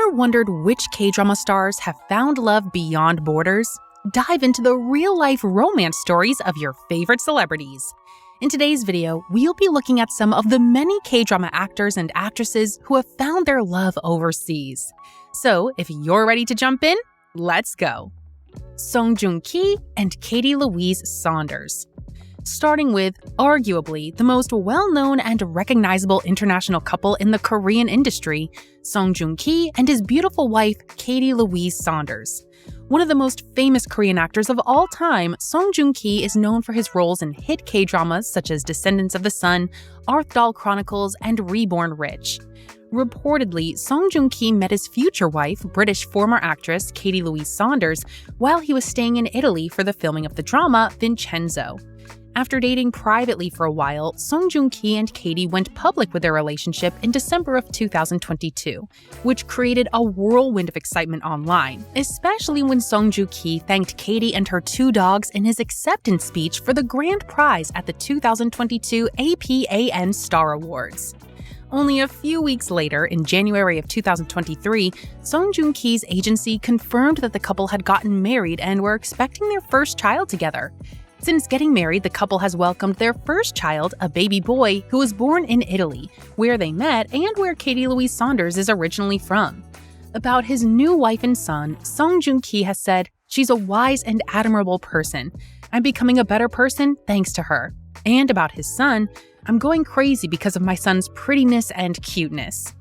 Ever wondered which K-drama stars have found love beyond borders? Dive into the real-life romance stories of your favorite celebrities. In today's video, we'll be looking at some of the many K-drama actors and actresses who have found their love overseas. So, if you're ready to jump in, let's go! Joong-Ki and Katie Louise Saunders. Starting with, arguably, the most well-known and recognizable international couple in the Korean industry, Joong-Ki and his beautiful wife, Katie Louise Saunders. One of the most famous Korean actors of all time, Joong-Ki is known for his roles in hit K-dramas such as Descendants of the Sun, Arthdal Chronicles, and Reborn Rich. Reportedly, Joong-Ki met his future wife, British former actress Katie Louise Saunders, while he was staying in Italy for the filming of the drama Vincenzo. After dating privately for a while, Joong-Ki and Katie went public with their relationship in December of 2022, which created a whirlwind of excitement online, especially when Joong-Ki thanked Katie and her two dogs in his acceptance speech for the grand prize at the 2022 APAN Star Awards. Only a few weeks later, in January of 2023, Joong-Ki's agency confirmed that the couple had gotten married and were expecting their first child together. Since getting married, the couple has welcomed their first child, a baby boy, who was born in Italy, where they met and where Katie Louise Saunders is originally from. About his new wife and son, Joong-Ki has said, "She's a wise and admirable person. I'm becoming a better person thanks to her." And about his son, "I'm going crazy because of my son's prettiness and cuteness."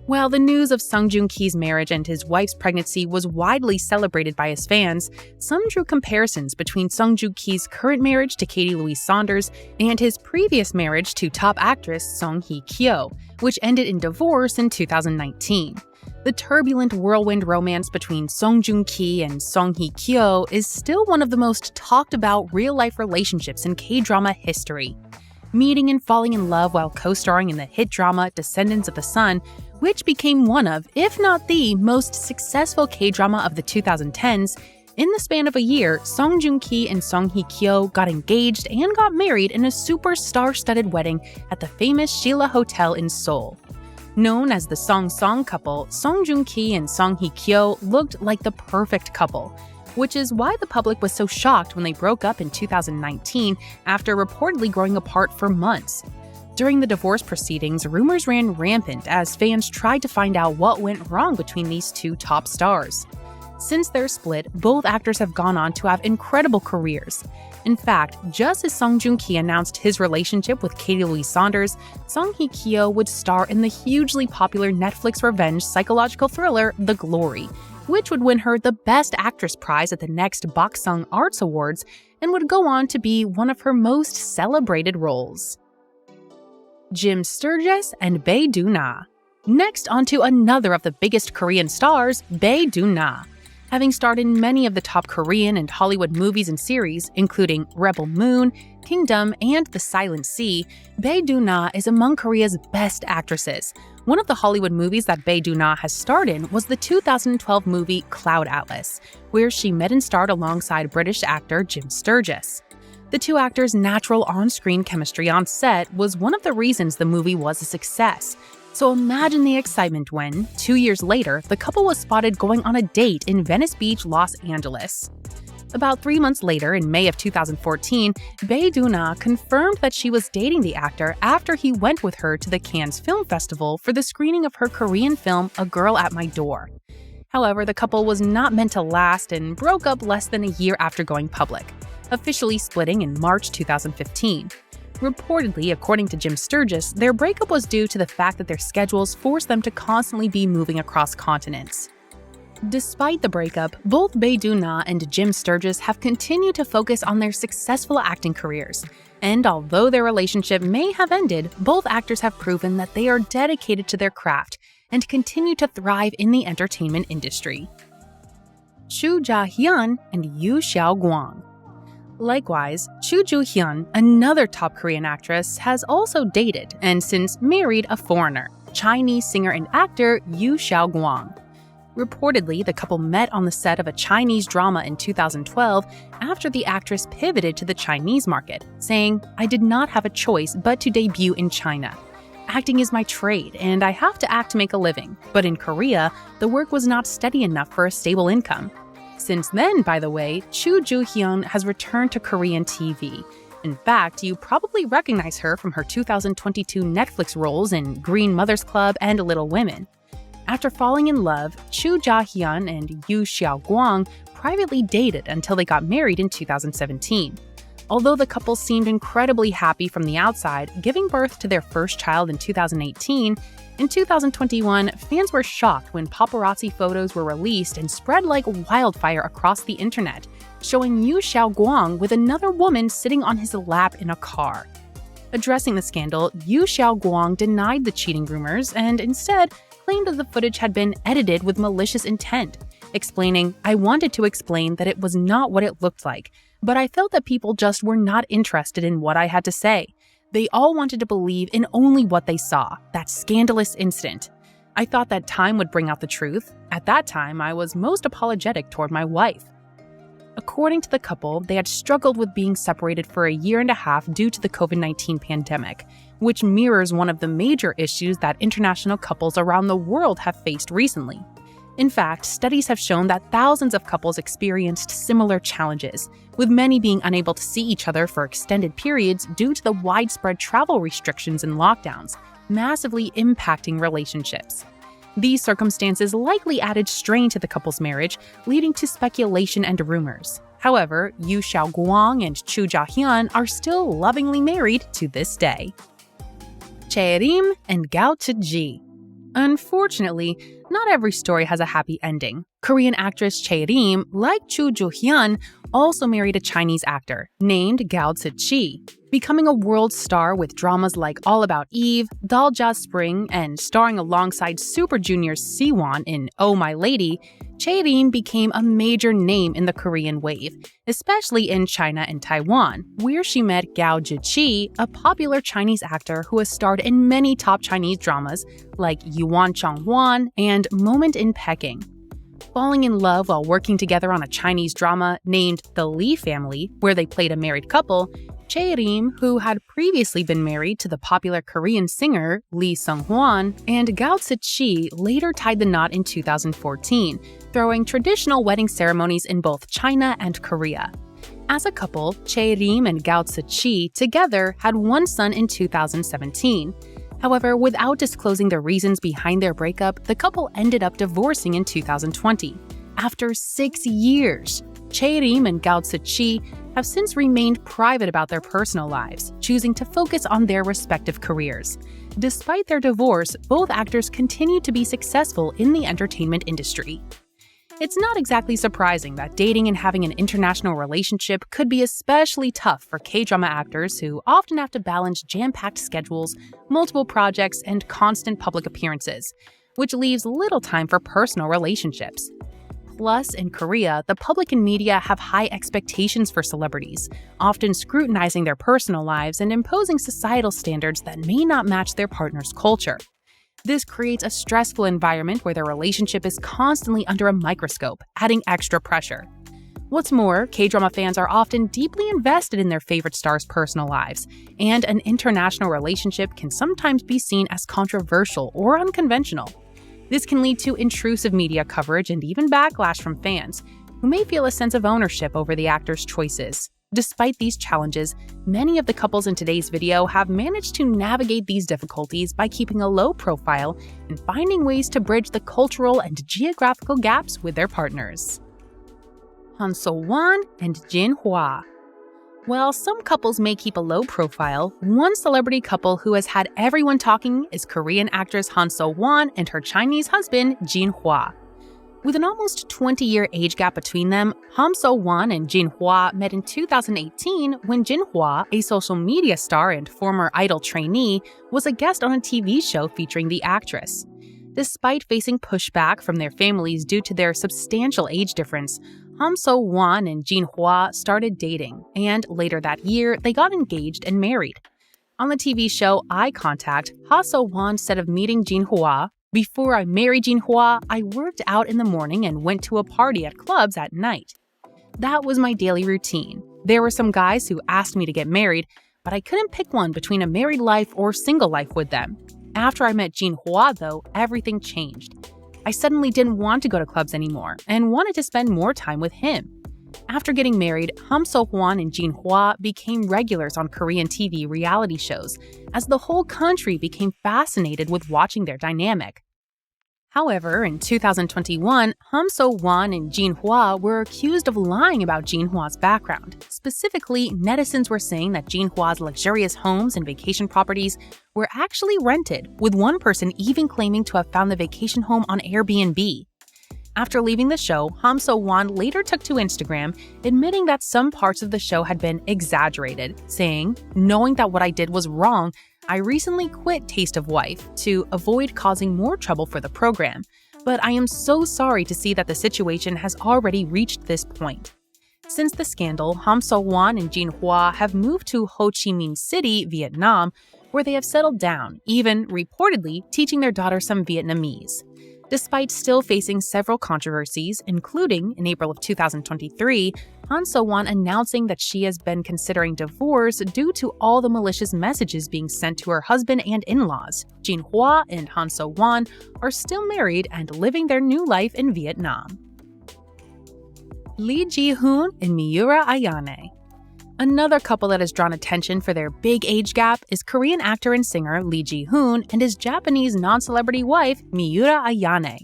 While the news of Joong-Ki's marriage and his wife's pregnancy was widely celebrated by his fans, some drew comparisons between Joong-Ki's current marriage to Katie Louise Saunders and his previous marriage to top actress Song Hye-kyo, which ended in divorce in 2019. The turbulent whirlwind romance between Joong-Ki and Song Hye-kyo is still one of the most talked about real-life relationships in K-drama history. Meeting and falling in love while co-starring in the hit drama Descendants of the Sun, which became one of, if not the, most successful K-drama of the 2010s, in the span of a year, Joong-Ki and Song Hye-kyo got engaged and got married in a super star-studded wedding at the famous Sheila Hotel in Seoul. Known as the Song couple, Joong-Ki and Song Hye-kyo looked like the perfect couple, which is why the public was so shocked when they broke up in 2019 after reportedly growing apart for months. During the divorce proceedings, rumors ran rampant as fans tried to find out what went wrong between these two top stars. Since their split, both actors have gone on to have incredible careers. In fact, just as Joong-Ki announced his relationship with Katie Louise Saunders, Song Hye-kyo would star in the hugely popular Netflix revenge psychological thriller The Glory, which would win her the Best Actress prize at the next Baksung Arts Awards and would go on to be one of her most celebrated roles. Jim Sturgess and Bae Do-na. Next, onto another of the biggest Korean stars, Bae Do-na. Having starred in many of the top Korean and Hollywood movies and series, including Rebel Moon, Kingdom, and The Silent Sea, Bae Do-na is among Korea's best actresses. One of the Hollywood movies that Bae Do-na has starred in was the 2012 movie Cloud Atlas, where she met and starred alongside British actor Jim Sturgess. The two actors' natural on-screen chemistry on set was one of the reasons the movie was a success. So imagine the excitement when, 2 years later, the couple was spotted going on a date in Venice Beach, Los Angeles. About 3 months later, in May of 2014, Bae Do-na confirmed that she was dating the actor after he went with her to the Cannes Film Festival for the screening of her Korean film A Girl at My Door. However, the couple was not meant to last and broke up less than a year after going public, officially splitting in March 2015. Reportedly, according to Jim Sturgess, their breakup was due to the fact that their schedules forced them to constantly be moving across continents. Despite the breakup, both Bae Do-na and Jim Sturgess have continued to focus on their successful acting careers. And although their relationship may have ended, both actors have proven that they are dedicated to their craft and continue to thrive in the entertainment industry. Ja-Hyun and Yoo Seok-kwang. Likewise, Ja-Hyun, another top Korean actress, has also dated and since married a foreigner, Chinese singer and actor Yoo Seok-kwang. Reportedly, the couple met on the set of a Chinese drama in 2012 after the actress pivoted to the Chinese market, saying, "I did not have a choice but to debut in China." Acting is my trade, and I have to act to make a living. But in Korea, the work was not steady enough for a stable income. Since then, by the way, Ja-Hyun has returned to Korean TV. In fact, you probably recognize her from her 2022 Netflix roles in Green Mother's Club and Little Women. After falling in love, Ja-Hyun and Yoo Xiaoguang privately dated until they got married in 2017. Although the couple seemed incredibly happy from the outside, giving birth to their first child in 2018, in 2021, fans were shocked when paparazzi photos were released and spread like wildfire across the internet, showing Yoo Xiaoguang with another woman sitting on his lap in a car. Addressing the scandal, Yoo Xiaoguang denied the cheating rumors and instead claimed that the footage had been edited with malicious intent, explaining, "I wanted to explain that it was not what it looked like, but I felt that people just were not interested in what I had to say. They all wanted to believe in only what they saw, that scandalous incident. I thought that time would bring out the truth. At that time, I was most apologetic toward my wife." According to the couple, they had struggled with being separated for a year and a half due to the COVID-19 pandemic, which mirrors one of the major issues that international couples around the world have faced recently. In fact, studies have shown that thousands of couples experienced similar challenges, with many being unable to see each other for extended periods due to the widespread travel restrictions and lockdowns, massively impacting relationships. These circumstances likely added strain to the couple's marriage, leading to speculation and rumors. However, Yoo Xiaoguang and Chu Ja-Hyun are still lovingly married to this day. Chae-rim and Gao Tae-ji. Unfortunately, not every story has a happy ending. Korean actress Chae-rim, like Chu Jo-hyun, also married a Chinese actor named Gao Tae-ji. Becoming a world star with dramas like All About Eve, Dalja Spring, and starring alongside Super Junior's Siwon in Oh My Lady, Chae-rim became a major name in the Korean wave, especially in China and Taiwan, where she met Gao Zhiqi, a popular Chinese actor who has starred in many top Chinese dramas like Yuan Changwan and Moment in Peking. Falling in love while working together on a Chinese drama named The Lee Family, where they played a married couple, Chae-rim, who had previously been married to the popular Korean singer Lee Sung-hwan, and Gao Tae-ji later tied the knot in 2014, throwing traditional wedding ceremonies in both China and Korea. As a couple, Chae-rim and Gao Tae-ji together had one son in 2017. However, without disclosing the reasons behind their breakup, the couple ended up divorcing in 2020. After 6 years, Chae-rim and Gao Tae-ji have since remained private about their personal lives, choosing to focus on their respective careers. Despite their divorce, both actors continue to be successful in the entertainment industry. It's not exactly surprising that dating and having an international relationship could be especially tough for K-drama actors who often have to balance jam-packed schedules, multiple projects, and constant public appearances, which leaves little time for personal relationships. Plus, in Korea, the public and media have high expectations for celebrities, often scrutinizing their personal lives and imposing societal standards that may not match their partner's culture. This creates a stressful environment where their relationship is constantly under a microscope, adding extra pressure. What's more, K-drama fans are often deeply invested in their favorite stars' personal lives, and an international relationship can sometimes be seen as controversial or unconventional. This can lead to intrusive media coverage and even backlash from fans, who may feel a sense of ownership over the actor's choices. Despite these challenges, many of the couples in today's video have managed to navigate these difficulties by keeping a low profile and finding ways to bridge the cultural and geographical gaps with their partners. Han So-won and Jin Hwa. While some couples may keep a low profile, one celebrity couple who has had everyone talking is Korean actress Han So-won and her Chinese husband, Jin Hwa. With an almost 20-year age gap between them, Han So-won and Jin Hwa met in 2018 when Jin Hwa, a social media star and former Idol trainee, was a guest on a TV show featuring the actress. Despite facing pushback from their families due to their substantial age difference, Han So-won and Jin Hwa started dating, and later that year, they got engaged and married. On the TV show Eye Contact, Ha So-won said of meeting Jin Hwa, "Before I married Jin Hwa, I worked out in the morning and went to a party at clubs at night. That was my daily routine. There were some guys who asked me to get married, but I couldn't pick one between a married life or single life with them. After I met Jin-Hwa, though, everything changed. I suddenly didn't want to go to clubs anymore and wanted to spend more time with him. After getting married, Ham So-hwan and Jin-Hwa became regulars on Korean TV reality shows, as the whole country became fascinated with watching their dynamic. However, in 2021, Ham So-hwan and Jin-Hwa were accused of lying about Jin-Hwa's background. Specifically, netizens were saying that Jin-Hwa's luxurious homes and vacation properties were actually rented, with one person even claiming to have found the vacation home on Airbnb. After leaving the show, Ham So-hwan later took to Instagram, admitting that some parts of the show had been exaggerated, saying, "Knowing that what I did was wrong, I recently quit Taste of Wife to avoid causing more trouble for the program, but I am so sorry to see that the situation has already reached this point." Since the scandal, Ham So-hwan and Jin-Hwa have moved to Ho Chi Minh City, Vietnam, where they have settled down, even reportedly teaching their daughter some Vietnamese. Despite still facing several controversies, including in April of 2023, Han So-hwan announcing that she has been considering divorce due to all the malicious messages being sent to her husband and in-laws. Jin-Hwa and Han So-hwan are still married and living their new life in Vietnam. Lee Ji-hoon and Miura Ayane. Another couple that has drawn attention for their big age gap is Korean actor and singer Lee Ji-hoon and his Japanese non-celebrity wife Miura Ayane,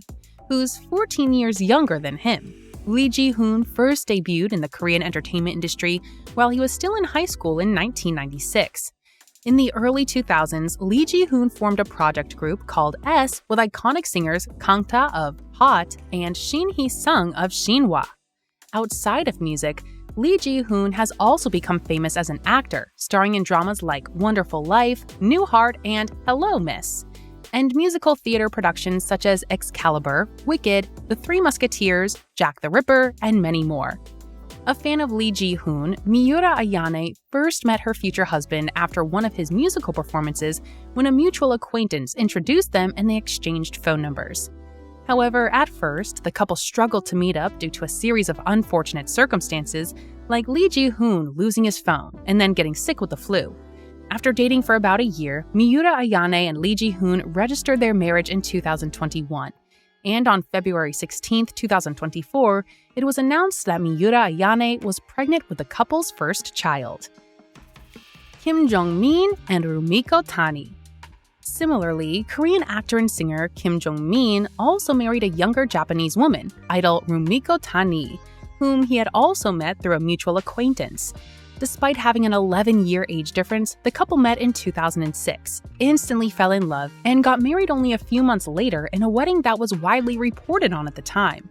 who's 14 years younger than him. Lee Ji-hoon first debuted in the Korean entertainment industry while he was still in high school in 1996. In the early 2000s, Lee Ji-hoon formed a project group called S with iconic singers Kangta of Hot and Shin Hee-sung of Shinhwa. Outside of music, Lee Ji-hoon has also become famous as an actor, starring in dramas like Wonderful Life, New Heart, and Hello, Miss, and musical theater productions such as Excalibur, Wicked, The Three Musketeers, Jack the Ripper, and many more. A fan of Lee Ji-hoon, Miura Ayane first met her future husband after one of his musical performances when a mutual acquaintance introduced them and they exchanged phone numbers. However, at first, the couple struggled to meet up due to a series of unfortunate circumstances, like Lee Ji-hoon losing his phone and then getting sick with the flu. After dating for about a year, Miura Ayane and Lee Ji-hoon registered their marriage in 2021. And on February 16, 2024, it was announced that Miura Ayane was pregnant with the couple's first child. Kim Jong-min and Rumiko Tani. Similarly, Korean actor and singer Kim Jong-min also married a younger Japanese woman, idol Rumiko Tani, whom he had also met through a mutual acquaintance. Despite having an 11-year age difference, the couple met in 2006, instantly fell in love, and got married only a few months later in a wedding that was widely reported on at the time.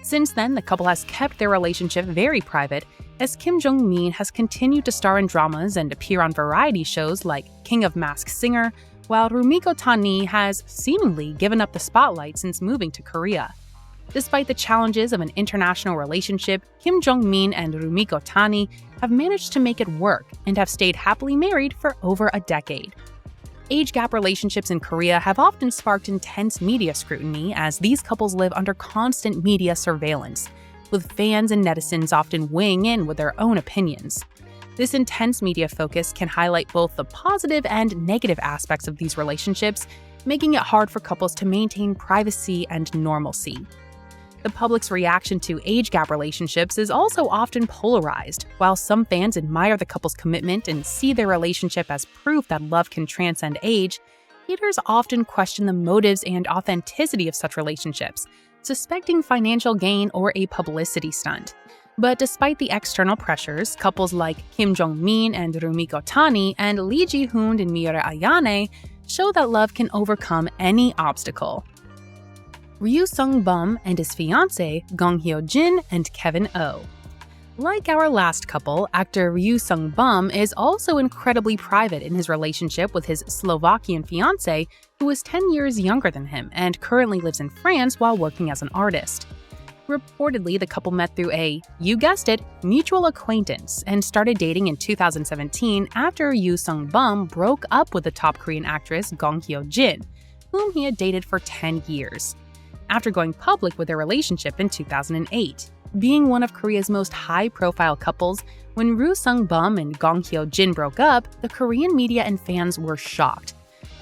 Since then, the couple has kept their relationship very private, as Kim Jong-min has continued to star in dramas and appear on variety shows like King of Masked Singer, while Rumiko Tani has seemingly given up the spotlight since moving to Korea. Despite the challenges of an international relationship, Kim Jong-min and Rumiko Tani have managed to make it work and have stayed happily married for over a decade. Age gap relationships in Korea have often sparked intense media scrutiny as these couples live under constant media surveillance, with fans and netizens often weighing in with their own opinions. This intense media focus can highlight both the positive and negative aspects of these relationships, making it hard for couples to maintain privacy and normalcy. The public's reaction to age gap relationships is also often polarized. While some fans admire the couple's commitment and see their relationship as proof that love can transcend age, haters often question the motives and authenticity of such relationships, suspecting financial gain or a publicity stunt. But despite the external pressures, couples like Kim Jong-min and Rumiko Tani and Lee Ji-hoon and Miura Ayane show that love can overcome any obstacle. Ryu Sung-bum and his fiancée, Gong Hyo-jin and Kevin Oh. Like our last couple, actor Ryu Sung-bum is also incredibly private in his relationship with his Slovakian fiancée, who is 10 years younger than him and currently lives in France while working as an artist. Reportedly, the couple met through a, you guessed it, mutual acquaintance and started dating in 2017 after Ryu Sung-bum broke up with the top Korean actress Gong Hyo-jin, whom he had dated for 10 years. After going public with their relationship in 2008, being one of Korea's most high-profile couples, when Ryu Sung-bum and Gong Hyo-jin broke up, the Korean media and fans were shocked.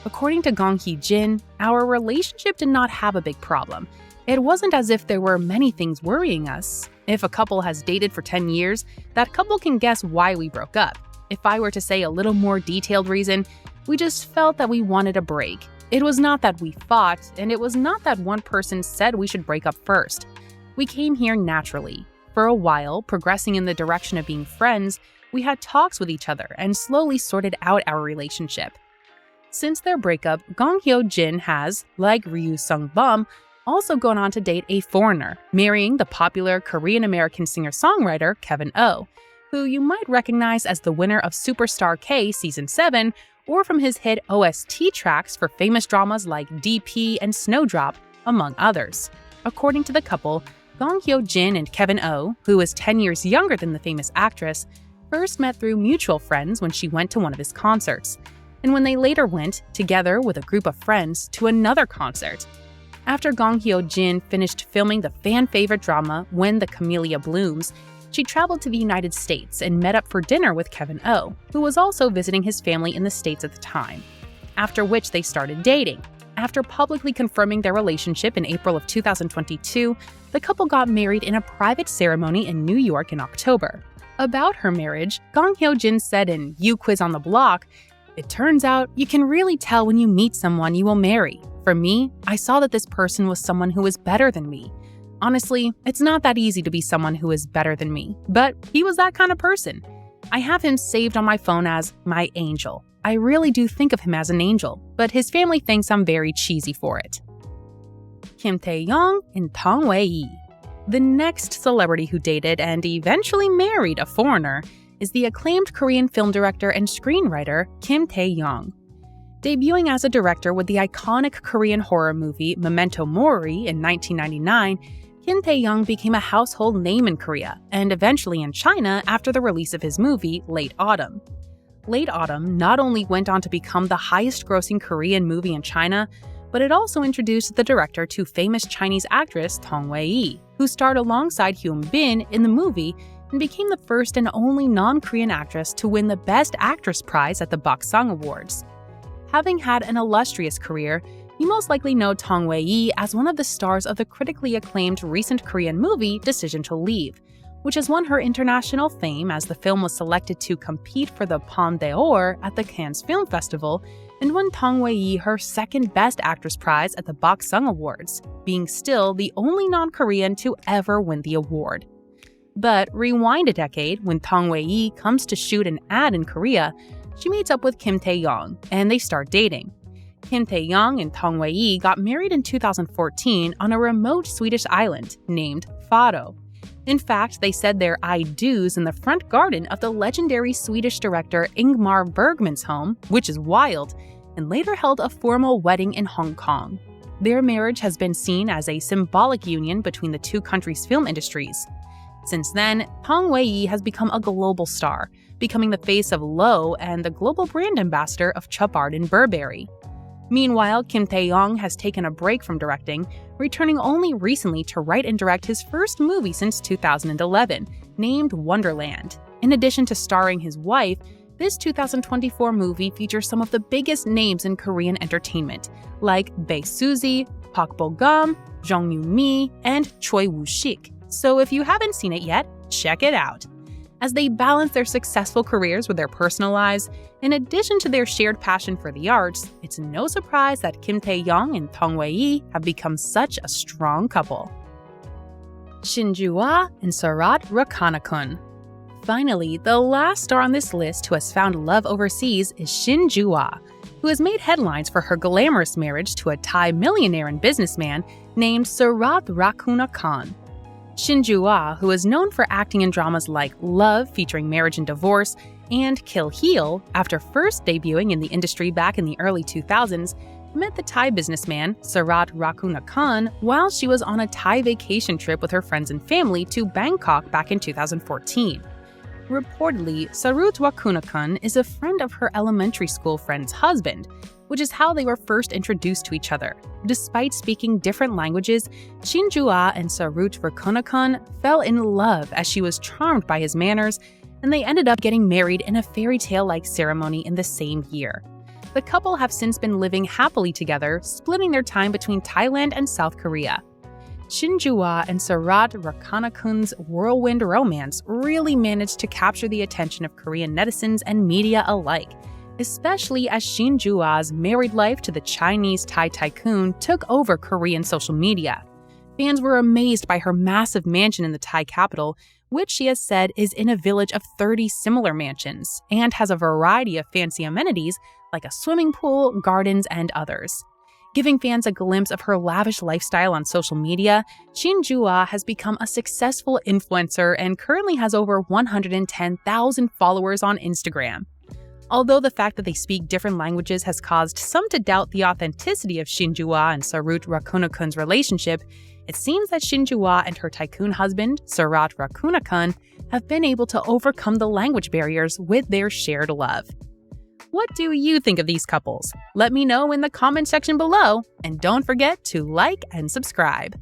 According to Joong-Ki Jin, our relationship did not have a big problem. It wasn't as if there were many things worrying us. If a couple has dated for 10 years, that couple can guess why we broke up. If I were to say a little more detailed reason, we just felt that we wanted a break. It was not that we fought, and it was not that one person said we should break up first. We came here naturally. For a while, progressing in the direction of being friends, we had talks with each other and slowly sorted out our relationship. Since their breakup, Gong-hyo Jin has, like Ryu Sung-bum, also gone on to date a foreigner, marrying the popular Korean-American singer-songwriter Kevin Oh, who you might recognize as the winner of Superstar K Season 7 or from his hit OST tracks for famous dramas like DP and Snowdrop, among others. According to the couple, Gong-hyo Jin and Kevin Oh, who is 10 years younger than the famous actress, first met through mutual friends when she went to one of his concerts, and when they later went, together with a group of friends, to another concert. After Gong-hyo Jin finished filming the fan-favorite drama When the Camellia Blooms, she traveled to the United States and met up for dinner with Kevin Oh, who was also visiting his family in the States at the time, after which they started dating. After publicly confirming their relationship in April of 2022, the couple got married in a private ceremony in New York in October. About her marriage, Gong-hyo Jin said in You Quiz on the Block, "It turns out you can really tell when you meet someone you will marry. For me, I saw that this person was someone who was better than me. Honestly, it's not that easy to be someone who is better than me, but he was that kind of person. I have him saved on my phone as my angel. I really do think of him as an angel, but his family thinks I'm very cheesy for it." Kim Tae-young and Tong Wei-yi. The next celebrity who dated and eventually married a foreigner is the acclaimed Korean film director and screenwriter Kim Tae-young. Debuting as a director with the iconic Korean horror movie Memento Mori in 1999, Kim Tae-young became a household name in Korea and eventually in China after the release of his movie Late Autumn. Late Autumn not only went on to become the highest-grossing Korean movie in China, but it also introduced the director to famous Chinese actress Tong Wei-yi, who starred alongside Hyun Bin in the movie and became the first and only non-Korean actress to win the Best Actress prize at the Baksang Awards. Having had an illustrious career, you most likely know Tong Wei-yi as one of the stars of the critically acclaimed recent Korean movie Decision to Leave, which has won her international fame as the film was selected to compete for the Palme d'Or at the Cannes Film Festival and won Tong Wei-yi her second Best Actress prize at the Baksang Awards, being still the only non-Korean to ever win the award. But rewind a decade when Tong Wei-yi comes to shoot an ad in Korea, she meets up with Kim Tae-young, and they start dating. Kim Tae-young and Tong Wei-yi got married in 2014 on a remote Swedish island named Faro. In fact, they said their I do's in the front garden of the legendary Swedish director Ingmar Bergman's home, which is wild, and later held a formal wedding in Hong Kong. Their marriage has been seen as a symbolic union between the two countries' film industries. Since then, Tong Wei-yi has become a global star, becoming the face of Lowe and the global brand ambassador of Chubb Art in Burberry. Meanwhile, Kim Tae-young has taken a break from directing, returning only recently to write and direct his first movie since 2011, named Wonderland. In addition to starring his wife, this 2024 movie features some of the biggest names in Korean entertainment, like Bae Suzy, Park Bo-gum, Jung Yoo-mi, and Choi Woo-sik. So if you haven't seen it yet, check it out. As they balance their successful careers with their personal lives, in addition to their shared passion for the arts, it's no surprise that Kim Tae-young and Tong Wei-yi have become such a strong couple. Shin Joo-ah and Sarat Rakana-kun. Finally, the last star on this list who has found love overseas is Shin Joo-ah, who has made headlines for her glamorous marriage to a Thai millionaire and businessman named Sarat Rakana-kun. Shin Joo-ah, who is known for acting in dramas like Love, featuring marriage and divorce, and Kill Heel, after first debuting in the industry back in the early 2000s, met the Thai businessman Sarat Rakana-kun while she was on a Thai vacation trip with her friends and family to Bangkok back in 2014. Reportedly, Sarat Rakana-kun is a friend of her elementary school friend's husband, which is how they were first introduced to each other. Despite speaking different languages, Shin Joo-ah and Sarat Rakana-kun fell in love as she was charmed by his manners, and they ended up getting married in a fairy tale-like ceremony in the same year. The couple have since been living happily together, splitting their time between Thailand and South Korea. Shin Joo-Ah and Sarat Rakanakun's whirlwind romance really managed to capture the attention of Korean netizens and media alike, especially as Shin Joo-Ah's married life to the Chinese Thai tycoon took over Korean social media. Fans were amazed by her massive mansion in the Thai capital, which she has said is in a village of 30 similar mansions and has a variety of fancy amenities like a swimming pool, gardens, and others. Giving fans a glimpse of her lavish lifestyle on social media, Shin Joo-Ah has become a successful influencer and currently has over 110,000 followers on Instagram. Although the fact that they speak different languages has caused some to doubt the authenticity of Shin Joo-Ah and Sarut Rakunakun's relationship, it seems that Shin Joo-Ah and her tycoon husband, Sarat Rakunakun, have been able to overcome the language barriers with their shared love. What do you think of these couples? Let me know in the comment section below, and don't forget to like and subscribe.